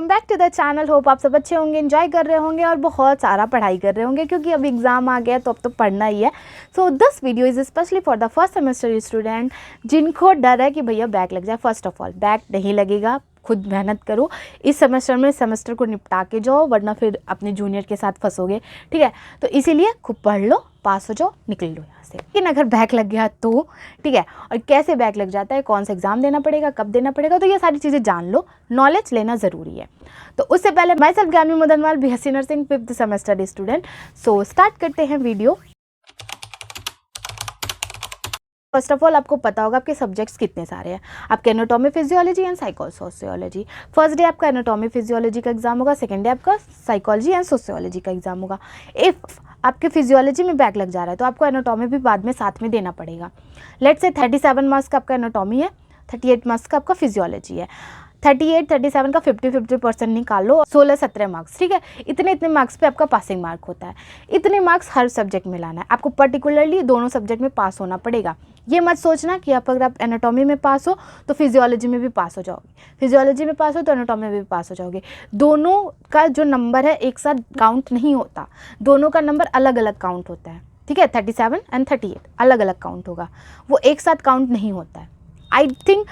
Welcome back to the channel. Hope आप सब अच्छे होंगे, एंजॉय कर रहे होंगे और बहुत सारा पढ़ाई कर रहे होंगे क्योंकि अब एग्ज़ाम आ गया तो अब तो पढ़ना ही है। So this video is specially for the first semester student जिनको डर है कि भैया बैक लग जाए। फर्स्ट ऑफ ऑल बैक नहीं लगेगा, खुद मेहनत करो। इस सेमेस्टर में सेमेस्टर को निपटा के जाओ वरना फिर अपने जूनियर के साथ फंसोगे, ठीक है। तो इसीलिए खूब पढ़ लो, पास हो जाओ, निकल लो यहाँ से। लेकिन अगर बैक लग गया तो ठीक है, और कैसे बैक लग जाता है, कौन सा एग्जाम देना पड़ेगा, कब देना पड़ेगा, तो ये सारी चीज़ें जान लो, नॉलेज लेना ज़रूरी है। तो उससे पहले myself Gyanvi Madanwal, BSc nursing 5th semester student. So start करते हैं वीडियो। फर्स्ट ऑफ ऑल आपको पता होगा आपके सब्जेक्ट्स कितने सारे हैं। आपके anatomy physiology and psychosociology. First day आपका एनाटॉमी फिजियोलॉजी का एग्जाम होगा, सेकंड डे आपका साइकोलॉजी एंड सोशियोलॉजी का एग्जाम होगा। इफ़ आपके फिजियोलॉजी में बैक लग जा रहा है तो आपको एनाटॉमी भी बाद में साथ में देना पड़ेगा। लेट्स से 37 मार्क्स का आपका एनाटॉमी है, 38 मार्क्स का आपका फिजियोलॉजी है। 37 का 50% निकाल लो, 16-17 मार्क्स, ठीक है। इतने मार्क्स पे आपका पासिंग मार्क होता है। इतने मार्क्स हर सब्जेक्ट में लाना है आपको, पर्टिकुलरली दोनों सब्जेक्ट में पास होना पड़ेगा। ये मत सोचना कि अगर आप एनाटॉमी में पास हो तो फिजियोलॉजी में भी पास हो जाओगे, फिजियोलॉजी में पास हो तो एनाटॉमी में भी पास हो जाओगे। दोनों का जो नंबर है एक साथ काउंट नहीं होता, दोनों का नंबर अलग अलग काउंट होता है, ठीक है। 37 एंड 38 अलग अलग काउंट होगा, वो एक साथ काउंट नहीं होता है। आई थिंक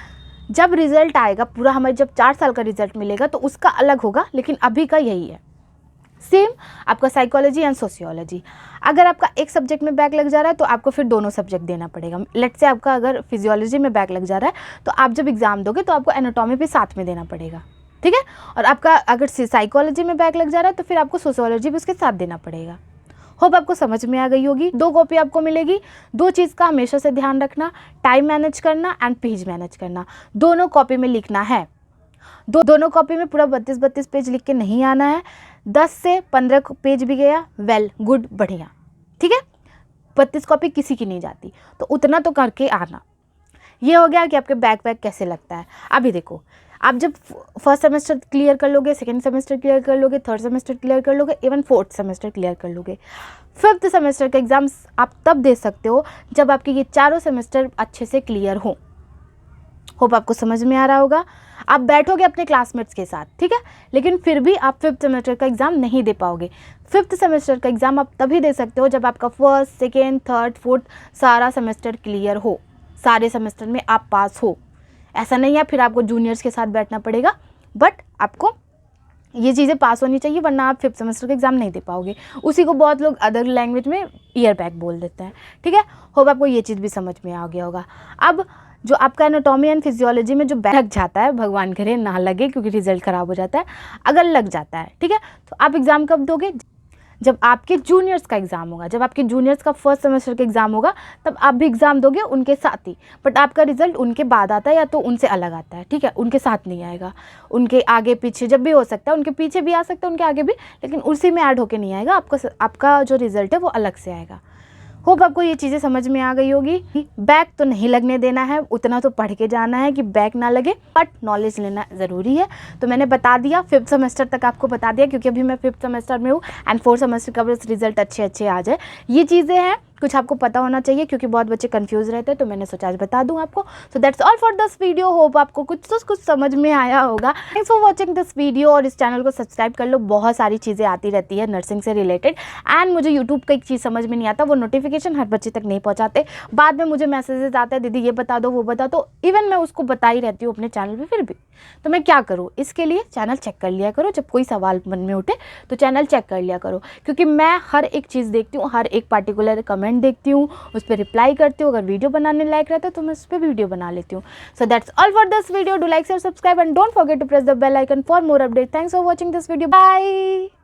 जब रिजल्ट आएगा पूरा, हमारे जब 4 साल का रिजल्ट मिलेगा तो उसका अलग होगा, लेकिन अभी का यही है। सेम आपका साइकोलॉजी एंड सोशियोलॉजी। अगर आपका एक सब्जेक्ट में बैक लग जा रहा है तो आपको फिर दोनों सब्जेक्ट देना पड़ेगा। लेट्स से आपका अगर फिजियोलॉजी में बैक लग जा रहा है तो आप जब एग्जाम दोगे तो आपको एनाटॉमी भी साथ में देना पड़ेगा, ठीक है। और आपका अगर साइकोलॉजी में बैक लग जा रहा है तो फिर आपको सोशियोलॉजी भी उसके साथ देना पड़ेगा। होप आपको समझ में आ गई होगी। 2 कॉपी आपको मिलेगी। 2 चीज़ का हमेशा से ध्यान रखना, टाइम मैनेज करना एंड पेज मैनेज करना। दोनों कॉपी में लिखना है। दोनों कॉपी में पूरा 32 पेज लिख के नहीं आना है। 10 से 15 पेज भी गया, वेल गुड, बढ़िया, ठीक है। 32 कॉपी किसी की नहीं जाती, तो उतना तो करके आना। ये हो गया कि आपके बैक कैसे लगता है। अभी देखो, आप जब फर्स्ट सेमेस्टर क्लियर कर लोगे, सेकेंड सेमेस्टर क्लियर कर लोगे, थर्ड सेमेस्टर क्लियर कर लोगे, इवन 4th सेमेस्टर क्लियर कर लोगे, 5th सेमेस्टर का एग्ज़ाम्स आप तब दे सकते हो जब आपके ये चारों सेमेस्टर अच्छे से क्लियर हो। होप आपको समझ में आ रहा होगा। आप बैठोगे अपने क्लासमेट्स के साथ, ठीक है, लेकिन फिर भी आप 5th सेमेस्टर का एग्ज़ाम नहीं दे पाओगे। 5th सेमेस्टर का एग्ज़ाम आप तभी दे सकते हो जब आपका 1st, 2nd, 3rd, 4th सारा सेमेस्टर क्लियर हो, सारे सेमेस्टर में आप पास हो। ऐसा नहीं है फिर आपको जूनियर्स के साथ बैठना पड़ेगा, बट आपको ये चीज़ें पास होनी चाहिए वरना आप 5th सेमेस्टर का एग्ज़ाम नहीं दे पाओगे। उसी को बहुत लोग अदर लैंग्वेज में ईयर बैक बोल देते हैं, ठीक है। होप आपको ये चीज़ भी समझ में आ गया होगा। अब जो आपका एनाटॉमी एंड फिजियोलॉजी में जो बैक लग जाता है, भगवान करे ना लगे क्योंकि रिजल्ट ख़राब हो जाता है, अगर लग जाता है, ठीक है, तो आप एग्ज़ाम कब दोगे? जब आपके जूनियर्स का एग्ज़ाम होगा, जब आपके जूनियर्स का 1st सेमेस्टर का एग्ज़ाम होगा तब आप भी एग्ज़ाम दोगे उनके साथ ही। बट आपका रिजल्ट उनके बाद आता है या तो उनसे अलग आता है, ठीक है, उनके साथ नहीं आएगा, उनके आगे पीछे जब भी हो सकता है, उनके पीछे भी आ सकता है, उनके आगे भी, लेकिन उसी में ऐड होके नहीं आएगा। आपका जो रिज़ल्ट है वो अलग से आएगा। होप आपको ये चीज़ें समझ में आ गई होगी। बैक तो नहीं लगने देना है, उतना तो पढ़ के जाना है कि बैक ना लगे, बट नॉलेज लेना ज़रूरी है। तो मैंने बता दिया, 5th सेमेस्टर तक आपको बता दिया क्योंकि अभी मैं 5th सेमेस्टर में हूँ एंड 4th सेमेस्टर का रिजल्ट अच्छे आ जाए। ये चीज़ें हैं, कुछ आपको पता होना चाहिए क्योंकि बहुत बच्चे कंफ्यूज रहते हैं, तो मैंने सोचा आज बता दूं आपको। सो that's all for this video. Hope आपको कुछ समझ में आया होगा। Thanks for watching this video और इस चैनल को सब्सक्राइब कर लो, बहुत सारी चीज़ें आती रहती है नर्सिंग से रिलेटेड। एंड मुझे यूट्यूब का एक चीज़ समझ में नहीं आता, वो नोटिफिकेशन हर बच्चे तक नहीं पहुँचाते। बाद में मुझे मैसेजेस आते हैं, दीदी ये बता दो, वो बता दो, इवन मैं उसको बता ही रहती हूँ अपने चैनल पर, फिर भी तो मैं क्या करूँ, इसके लिए चैनल चेक कर लिया करो। जब कोई सवाल मन में उठे तो चैनल चेक कर लिया करो, क्योंकि मैं हर एक चीज़ देखती हूँ, हर एक पार्टिकुलर कमेंट देखती हूँ, उस पर रिप्लाई करती हूँ। अगर वीडियो बनाने लायक रहता है तो मैं उस पर वीडियो बना लेती हूँ। So that's all for this video. Do like, share, subscribe and don't forget to press the bell icon for more update. Thanks for watching this video. Bye.